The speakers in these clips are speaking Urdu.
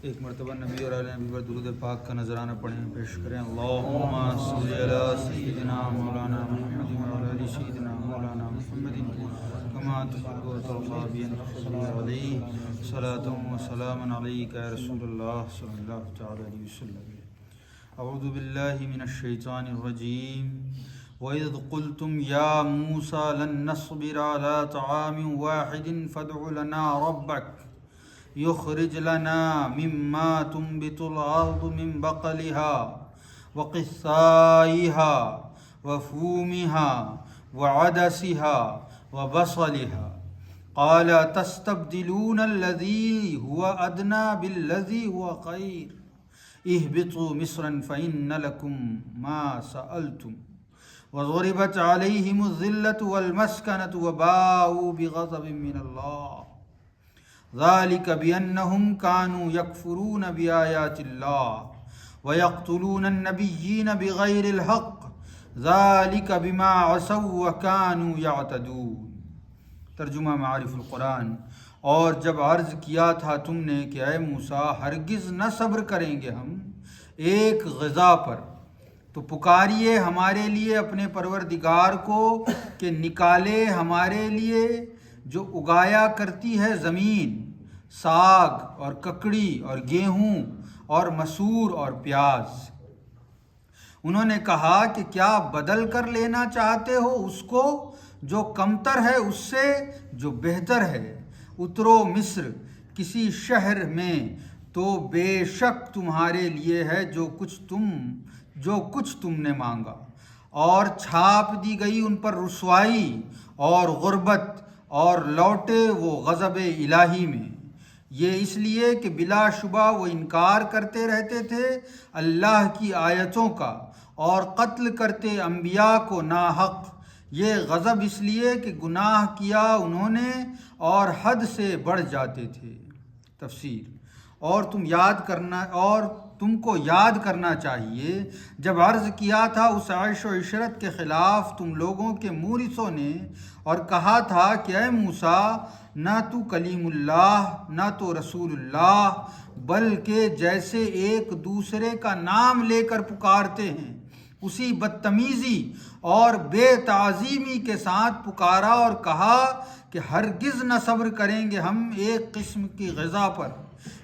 ایک مرتبہ نبی اور علیہ نبی پر درود پاک کا نذرانہ پڑھیں، پیش کریں۔ اللہم صلی علی سیدنا مولانا محمد وعلی آل سیدنا مولانا محمد کما تحب و ترضی بأن صلی علیہ صلاۃ و سلام علیک یا رسول اللہ صلی اللہ تعالی علیہ وسلم۔ اعوذ باللہ من الشیطان الرجیم۔ وَإِذْ قُلْتُمْ يَا مُوسَىٰ لَن نَّصْبِرَ عَلَىٰ طَعَامٍ وَاحِدٍ فَادْعُ لَنَا رَبَّكَ يخرج لنا مما تنبت الأرض من بقلها وقثائها وفومها وعدسها وبصلها قال تستبدلون الذي هو أدنى بالذي هو خير اهبطوا مصرا فإن لكم ما سألتم وضربت عليهم الذلة والمسكنة وباءوا بغضب من الله ذلك بأنهم كانوا يكفرون بآيات الله ويقتلون النبيين بغير الحق ذلك بما عصوا وكانوا يعتدون۔ ترجمہ معارف القرآن۔ اور جب عرض کیا تھا تم نے کہ اے موسیٰ ہرگز نہ صبر کریں گے ہم ایک غذا پر، تو پکاریے ہمارے لیے اپنے پروردگار کو کہ نکالے ہمارے لیے جو اگایا کرتی ہے زمین، ساگ اور ککڑی اور گیہوں اور مسور اور پیاز۔ انہوں نے کہا کہ کیا بدل کر لینا چاہتے ہو اس کو جو کمتر ہے اس سے جو بہتر ہے؟ اترو مصر کسی شہر میں، تو بے شک تمہارے لیے ہے جو کچھ تم نے مانگا۔ اور چھاپ دی گئی ان پر رسوائی اور غربت، اور لوٹے وہ غضب الہی میں، یہ اس لیے کہ بلا شبہ وہ انکار کرتے رہتے تھے اللہ کی آیتوں کا اور قتل کرتے انبیاء کو ناحق۔ یہ غضب اس لیے کہ گناہ کیا انہوں نے اور حد سے بڑھ جاتے تھے۔ تفسیر۔ اور تم کو یاد کرنا چاہیے جب عرض کیا تھا اس عیش و عشرت کے خلاف تم لوگوں کے مورثوں نے، اور کہا تھا کہ اے موسیٰ نہ تو کلیم اللہ نہ تو رسول اللہ، بلکہ جیسے ایک دوسرے کا نام لے کر پکارتے ہیں اسی بدتمیزی اور بے تعظیمی کے ساتھ پکارا، اور کہا کہ ہرگز نہ صبر کریں گے ہم ایک قسم کی غذا پر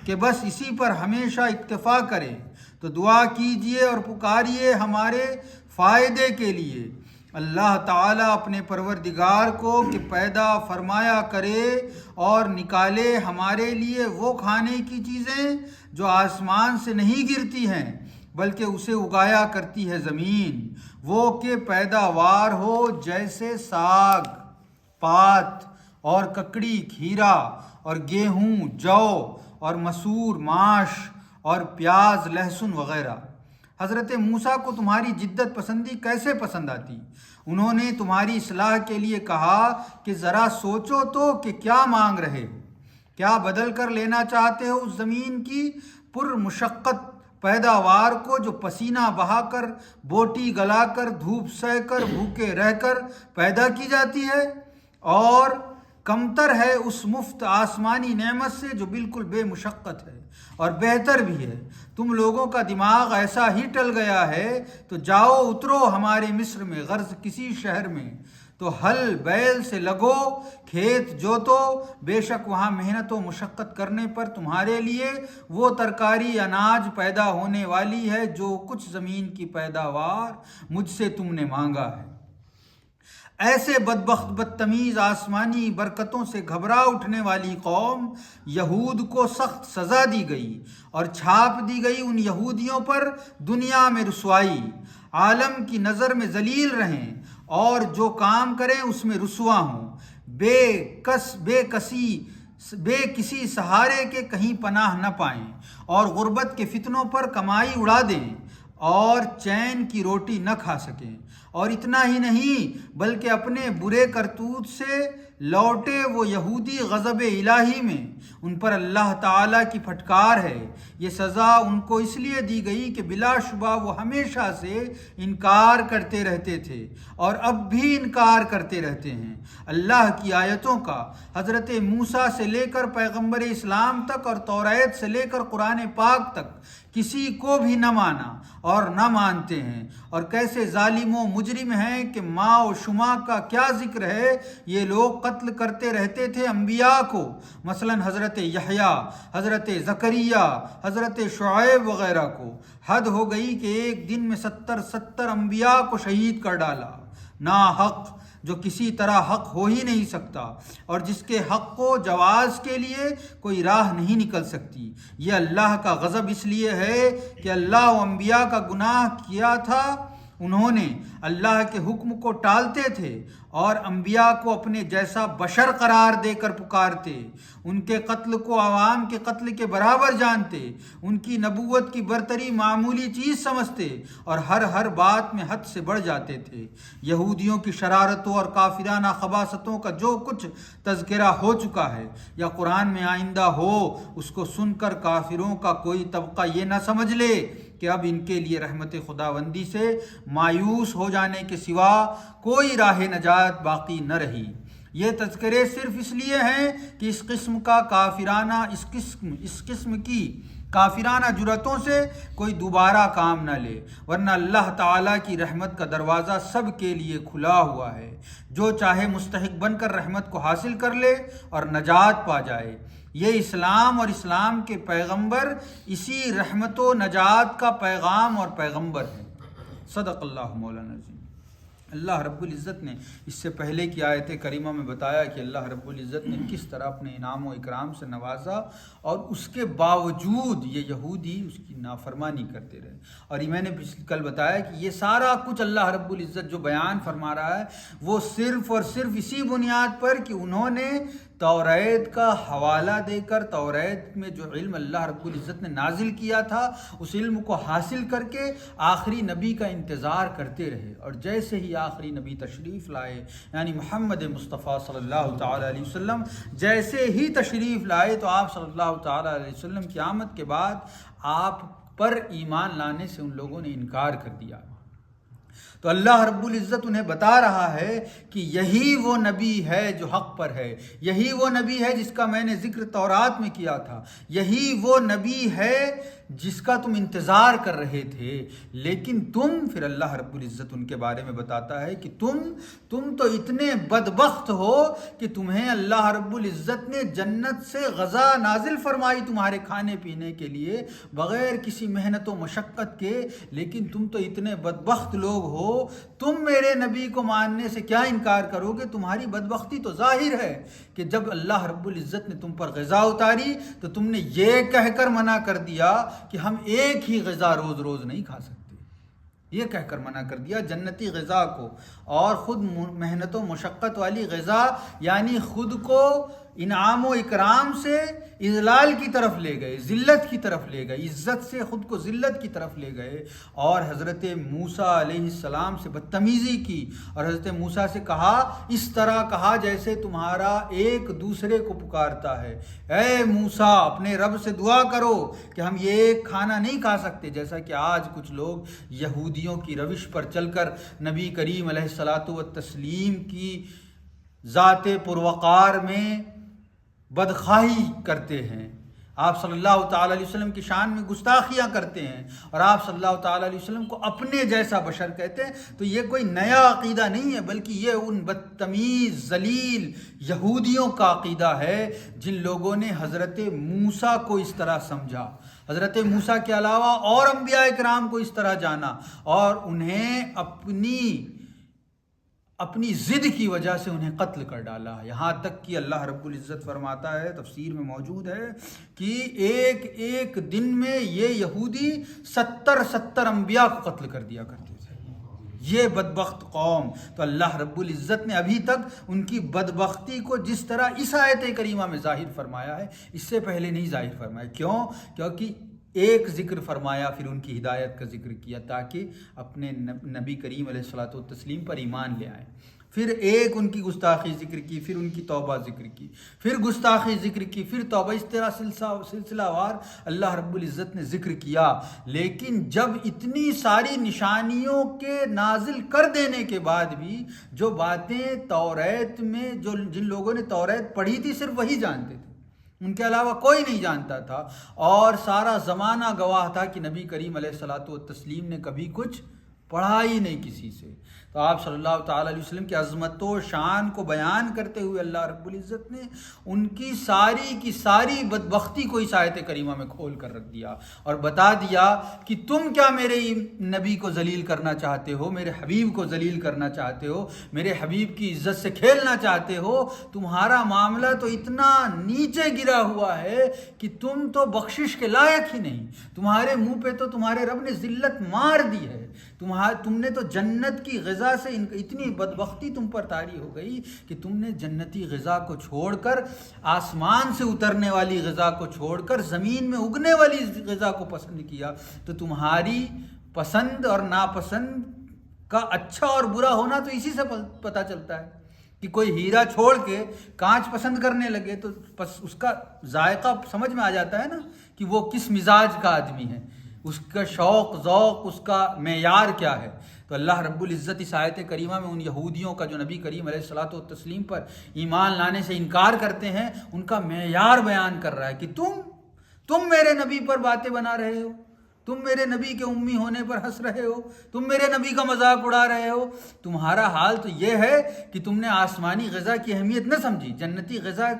کہ بس اسی پر ہمیشہ اکتفا کریں، تو دعا کیجئے اور پکاریے ہمارے فائدے کے لیے اللہ تعالیٰ اپنے پروردگار کو کہ پیدا فرمایا کرے اور نکالے ہمارے لیے وہ کھانے کی چیزیں جو آسمان سے نہیں گرتی ہیں بلکہ اسے اگایا کرتی ہے زمین، وہ کہ پیداوار ہو جیسے ساگ، پات اور ککڑی، کھیرا اور گیہوں، جو اور مسور، ماش اور پیاز، لہسن وغیرہ۔ حضرت موسیٰ کو تمہاری جدت پسندی کیسے پسند آتی؟ انہوں نے تمہاری اصلاح کے لیے کہا کہ ذرا سوچو تو کہ کیا مانگ رہے ہو؟ کیا بدل کر لینا چاہتے ہو اس زمین کی پر مشقت پیداوار کو جو پسینہ بہا کر، بوٹی گلا کر، دھوپ سہ کر، بھوکے رہ کر پیدا کی جاتی ہے، اور کمتر ہے اس مفت آسمانی نعمت سے جو بالکل بے مشقت ہے اور بہتر بھی ہے؟ تم لوگوں کا دماغ ایسا ہی ٹل گیا ہے تو جاؤ اترو ہمارے مصر میں، غرض کسی شہر میں، تو ہل بیل سے لگو، کھیت جوتو، بے شک وہاں محنت و مشقت کرنے پر تمہارے لیے وہ ترکاری اناج پیدا ہونے والی ہے جو کچھ زمین کی پیداوار مجھ سے تم نے مانگا ہے۔ ایسے بدبخت بدتمیز آسمانی برکتوں سے گھبرا اٹھنے والی قوم یہود کو سخت سزا دی گئی اور چھاپ دی گئی ان یہودیوں پر دنیا میں رسوائی، عالم کی نظر میں ذلیل رہیں اور جو کام کریں اس میں رسوا ہوں، بے کسی سہارے کے کہیں پناہ نہ پائیں، اور غربت کے فتنوں پر کمائی اڑا دیں اور چین کی روٹی نہ کھا سکیں، اور اتنا ہی نہیں بلکہ اپنے برے کرتوت سے لوٹے وہ یہودی غضب الہی میں، ان پر اللہ تعالیٰ کی پھٹکار ہے۔ یہ سزا ان کو اس لیے دی گئی کہ بلا شبہ وہ ہمیشہ سے انکار کرتے رہتے تھے اور اب بھی انکار کرتے رہتے ہیں اللہ کی آیتوں کا۔ حضرت موسیٰ سے لے کر پیغمبر اسلام تک اور توریت سے لے کر قرآن پاک تک کسی کو بھی نہ مانا اور نہ مانتے ہیں، اور کیسے ظالم و مجرم ہیں کہ ماں و شما کا کیا ذکر ہے، یہ لوگ قتل کرتے رہتے تھے انبیاء کو، مثلا حضرت یحییٰ، حضرت زکریا، حضرت شعیب وغیرہ کو۔ حد ہو گئی کہ ایک دن میں 70 انبیاء کو شہید کر ڈالا، ناحق، جو کسی طرح حق ہو ہی نہیں سکتا اور جس کے حق کو جواز کے لیے کوئی راہ نہیں نکل سکتی۔ یہ اللہ کا غضب اس لیے ہے کہ اللہ و انبیاء کا گناہ کیا تھا، انہوں نے اللہ کے حکم کو ٹالتے تھے اور انبیاء کو اپنے جیسا بشر قرار دے کر پکارتے، ان کے قتل کو عوام کے قتل کے برابر جانتے، ان کی نبوت کی برتری معمولی چیز سمجھتے اور ہر بات میں حد سے بڑھ جاتے تھے۔ یہودیوں کی شرارتوں اور کافرانہ خباثتوں کا جو کچھ تذکرہ ہو چکا ہے یا قرآن میں آئندہ ہو، اس کو سن کر کافروں کا کوئی طبقہ یہ نہ سمجھ لے کہ اب ان کے لیے رحمت خداوندی سے مایوس ہو جانے کے سوا کوئی راہ نجات باقی نہ رہی۔ یہ تذکرے صرف اس لیے ہیں کہ اس قسم کی کافرانہ جرأتوں سے کوئی دوبارہ کام نہ لے، ورنہ اللہ تعالیٰ کی رحمت کا دروازہ سب کے لیے کھلا ہوا ہے، جو چاہے مستحق بن کر رحمت کو حاصل کر لے اور نجات پا جائے۔ یہ اسلام اور اسلام کے پیغمبر اسی رحمت و نجات کا پیغام اور پیغمبر ہیں۔ صدق اللہ مولانا عظیم۔ اللہ رب العزت نے اس سے پہلے کی آیت کریمہ میں بتایا کہ اللہ رب العزت نے کس طرح اپنے انعام و اکرام سے نوازا اور اس کے باوجود یہ یہودی اس کی نافرمانی کرتے رہے، اور یہ میں نے کل بتایا کہ یہ سارا کچھ اللہ رب العزت جو بیان فرما رہا ہے وہ صرف اور صرف اسی بنیاد پر کہ انہوں نے توریت کا حوالہ دے کر توریت میں جو علم اللہ رب العزت نے نازل کیا تھا اس علم کو حاصل کر کے آخری نبی کا انتظار کرتے رہے، اور جیسے ہی آخری نبی تشریف لائے یعنی محمد مصطفیٰ صلی اللہ تعالیٰ علیہ وسلم جیسے ہی تشریف لائے تو آپ صلی اللہ تعالیٰ علیہ وسلم کی آمد کے بعد آپ پر ایمان لانے سے ان لوگوں نے انکار کر دیا۔ تو اللہ رب العزت انہیں بتا رہا ہے کہ یہی وہ نبی ہے جو حق پر ہے، یہی وہ نبی ہے جس کا میں نے ذکر تورات میں کیا تھا، یہی وہ نبی ہے جس کا تم انتظار کر رہے تھے، لیکن تم، پھر اللہ رب العزت ان کے بارے میں بتاتا ہے کہ تم تو اتنے بدبخت ہو کہ تمہیں اللہ رب العزت نے جنت سے غذا نازل فرمائی تمہارے کھانے پینے کے لیے بغیر کسی محنت و مشقت کے، لیکن تم تو اتنے بدبخت لوگ ہو، تم میرے نبی کو ماننے سے کیا انکار کرو گے؟ تمہاری بدبختی تو ظاہر ہے کہ جب اللہ رب العزت نے تم پر غذا اتاری تو تم نے یہ کہہ کر منع کر دیا کہ ہم ایک ہی غذا روز روز نہیں کھا سکتے، یہ کہہ کر منع کر دیا جنتی غذا کو، اور خود محنت و مشقت والی غذا یعنی خود کو انعام و اکرام سے اذلال کی طرف لے گئے، ذلت کی طرف لے گئے، عزت سے خود کو ذلت کی طرف لے گئے، اور حضرت موسیٰ علیہ السلام سے بدتمیزی کی، اور حضرت موسیٰ سے کہا، اس طرح کہا جیسے تمہارا ایک دوسرے کو پکارتا ہے، اے موسیٰ اپنے رب سے دعا کرو کہ ہم یہ ایک کھانا نہیں کھا سکتے، جیسا کہ آج کچھ لوگ یہودیوں کی روش پر چل کر نبی کریم علیہ الصلاۃ والتسلیم کی ذات پروقار میں بدخواہی کرتے ہیں، آپ صلی اللہ تعالیٰ علیہ وسلم کی شان میں گستاخیاں کرتے ہیں، اور آپ صلی اللہ تعالیٰ علیہ وسلم کو اپنے جیسا بشر کہتے ہیں۔ تو یہ کوئی نیا عقیدہ نہیں ہے، بلکہ یہ ان بدتمیز ذلیل یہودیوں کا عقیدہ ہے جن لوگوں نے حضرت موسیٰ کو اس طرح سمجھا، حضرت موسیٰ کے علاوہ اور انبیاء کرام کو اس طرح جانا، اور انہیں اپنی ضد کی وجہ سے انہیں قتل کر ڈالا، یہاں تک کہ اللہ رب العزت فرماتا ہے، تفسیر میں موجود ہے کہ ایک دن میں یہ یہودی 70 انبیاء کو قتل کر دیا کرتے تھے، یہ بدبخت قوم۔ تو اللہ رب العزت نے ابھی تک ان کی بدبختی کو جس طرح اس آیت کریمہ میں ظاہر فرمایا ہے اس سے پہلے نہیں ظاہر فرمایا۔ کیوں؟ کیونکہ ایک ذکر فرمایا پھر ان کی ہدایت کا ذکر کیا تاکہ اپنے نبی کریم علیہ الصلوۃ والتسلیم پر ایمان لے آئیں۔ پھر ایک ان کی گستاخی ذکر کی، پھر ان کی توبہ ذکر کی، پھر گستاخی ذکر کی، پھر توبہ، اس طرح سلسلہ وار اللہ رب العزت نے ذکر کیا۔ لیکن جب اتنی ساری نشانیوں کے نازل کر دینے کے بعد بھی جو باتیں توریت میں، جن لوگوں نے توریت پڑھی تھی صرف وہی جانتے تھے، ان کے علاوہ کوئی نہیں جانتا تھا، اور سارا زمانہ گواہ تھا کہ نبی کریم علیہ الصلاۃ والتسلیم نے کبھی کچھ پڑھا ہی نہیں کسی سے۔ تو آپ صلی اللہ تعالیٰ علیہ وسلم کی عظمت و شان کو بیان کرتے ہوئے اللہ رب العزت نے ان کی ساری کی ساری بدبختی کو اس آیت کریمہ میں کھول کر رکھ دیا اور بتا دیا کہ تم کیا میرے نبی کو ذلیل کرنا چاہتے ہو، میرے حبیب کو ذلیل کرنا چاہتے ہو، میرے حبیب کی عزت سے کھیلنا چاہتے ہو۔ تمہارا معاملہ تو اتنا نیچے گرا ہوا ہے کہ تم تو بخشش کے لائق ہی نہیں، تمہارے منہ پہ تو تمہارے رب نے ذلت مار دی ہے، تم نے تو جنت کی غذا سے اتنی بدبختی تم پر طاری ہو گئی کہ تم نے جنتی غذا کو چھوڑ کر، آسمان سے اترنے والی غذا کو چھوڑ کر زمین میں اگنے والی غذا کو پسند کیا۔ تو تمہاری پسند اور ناپسند کا اچھا اور برا ہونا تو اسی سے پتہ چلتا ہے کہ کوئی ہیرا چھوڑ کے کانچ پسند کرنے لگے تو اس کا ذائقہ سمجھ میں آ جاتا ہے نا کہ وہ کس مزاج کا آدمی ہے، اس کا شوق ذوق، اس کا معیار کیا ہے۔ تو اللہ رب العزت اس آیت کریمہ میں ان یہودیوں کا جو نبی کریم علیہ الصلاۃ والتسلیم پر ایمان لانے سے انکار کرتے ہیں، ان کا معیار بیان کر رہا ہے کہ تم میرے نبی پر باتیں بنا رہے ہو، تم میرے نبی کے امی ہونے پر ہنس رہے ہو، تم میرے نبی کا مذاق اڑا رہے ہو۔ تمہارا حال تو یہ ہے کہ تم نے آسمانی غذا کی اہمیت نہ سمجھی، جنتی غذا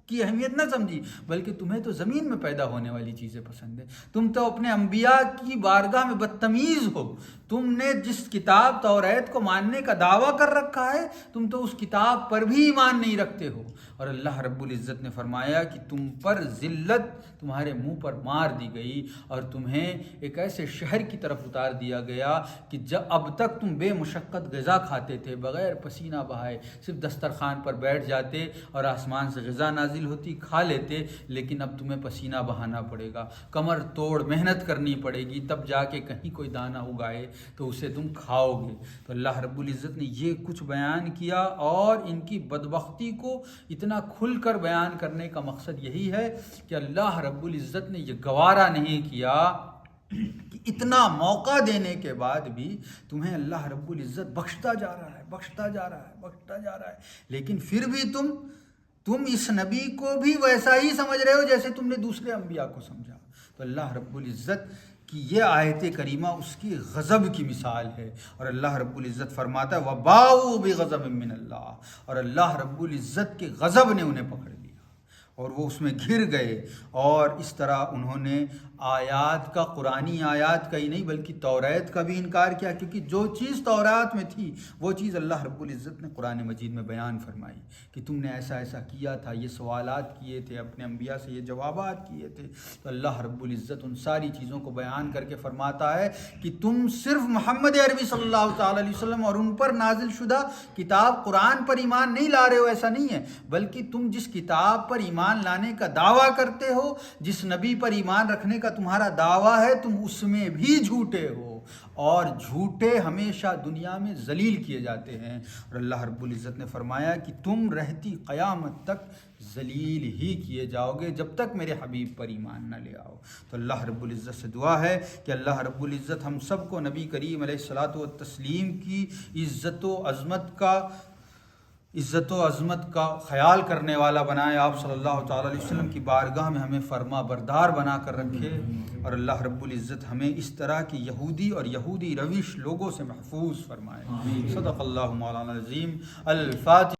کی اہمیت نہ سمجھی، بلکہ تمہیں تو زمین میں پیدا ہونے والی چیزیں پسند ہیں۔ تم تو اپنے انبیاء کی بارگاہ میں بدتمیز ہو، تم نے جس کتاب توریت کو ماننے کا دعویٰ کر رکھا ہے، تم تو اس کتاب پر بھی ایمان نہیں رکھتے ہو۔ اور اللہ رب العزت نے فرمایا کہ تم پر ذلت تمہارے منہ پر مار دی گئی اور تمہیں ایک ایسے شہر کی طرف اتار دیا گیا کہ جب اب تک تم بے مشقت غذا کھاتے تھے، بغیر پسینہ بہائے، صرف دسترخوان پر بیٹھ جاتے اور آسمان سے غذا نازل ہوتی، کھا لیتے، لیکن اب تمہیں پسینہ بہانا پڑے گا، کمر توڑ محنت کرنی پڑے گی، تب جا کے کہیں کوئی دانہ اگائے تو اسے تم کھاؤ گے۔ تو اللہ رب العزت نے یہ کچھ بیان کیا، اور ان کی بدبختی کو اتنا کھل کر بیان کرنے کا مقصد یہی ہے کہ اللہ رب العزت نے یہ گوارا نہیں کیا کہ اتنا موقع دینے کے بعد بھی تمہیں اللہ رب العزت بخشتا جا رہا ہے، بخشتا جا رہا ہے، بخشتا جا رہا ہے، لیکن پھر بھی تم اس نبی کو بھی ویسا ہی سمجھ رہے ہو جیسے تم نے دوسرے انبیاء کو سمجھا۔ تو اللہ رب العزت کی یہ آیت کریمہ اس کی غضب کی مثال ہے، اور اللہ رب العزت فرماتا ہے وَبَاءُوا بِغَضَبٍ مِّنَ اللَّهِ، اور اللہ رب العزت کے غضب نے انہیں پکڑ لیا اور وہ اس میں گر گئے، اور اس طرح انہوں نے آیات کا، قرآنی آیات کا ہی نہیں بلکہ توریت کا بھی انکار کیا، کیونکہ جو چیز تورات میں تھی وہ چیز اللہ رب العزت نے قرآن مجید میں بیان فرمائی کہ تم نے ایسا ایسا کیا تھا، یہ سوالات کیے تھے اپنے انبیاء سے، یہ جوابات کیے تھے۔ تو اللہ رب العزت ان ساری چیزوں کو بیان کر کے فرماتا ہے کہ تم صرف محمد عربی صلی اللہ تعالیٰ علیہ وسلم اور ان پر نازل شدہ کتاب قرآن پر ایمان نہیں لا رہے ہو، ایسا نہیں ہے، بلکہ تم جس کتاب پر ایمان لانے کا دعویٰ کرتے ہو، جس نبی پر ایمان رکھنے کا تمہارا دعویٰ ہے، تم اس میں بھی جھوٹے ہو، اور جھوٹے ہمیشہ دنیا میں ذلیل کیے جاتے ہیں۔ اور اللہ رب العزت نے فرمایا کہ تم رہتی قیامت تک ذلیل ہی کیے جاؤ گے جب تک میرے حبیب پر ایمان نہ لے آؤ۔ تو اللہ رب العزت سے دعا ہے کہ اللہ رب العزت ہم سب کو نبی کریم علیہ الصلاۃ والتسلیم کی عزت و عظمت کا خیال کرنے والا بنائے، آپ صلی اللہ تعالیٰ علیہ وسلم کی بارگاہ میں ہمیں فرما بردار بنا کر رکھے، اور اللہ رب العزت ہمیں اس طرح کی یہودی اور یہودی روش لوگوں سے محفوظ فرمائے۔ صدق اللہ مولانا العظیم۔ الفاتحہ۔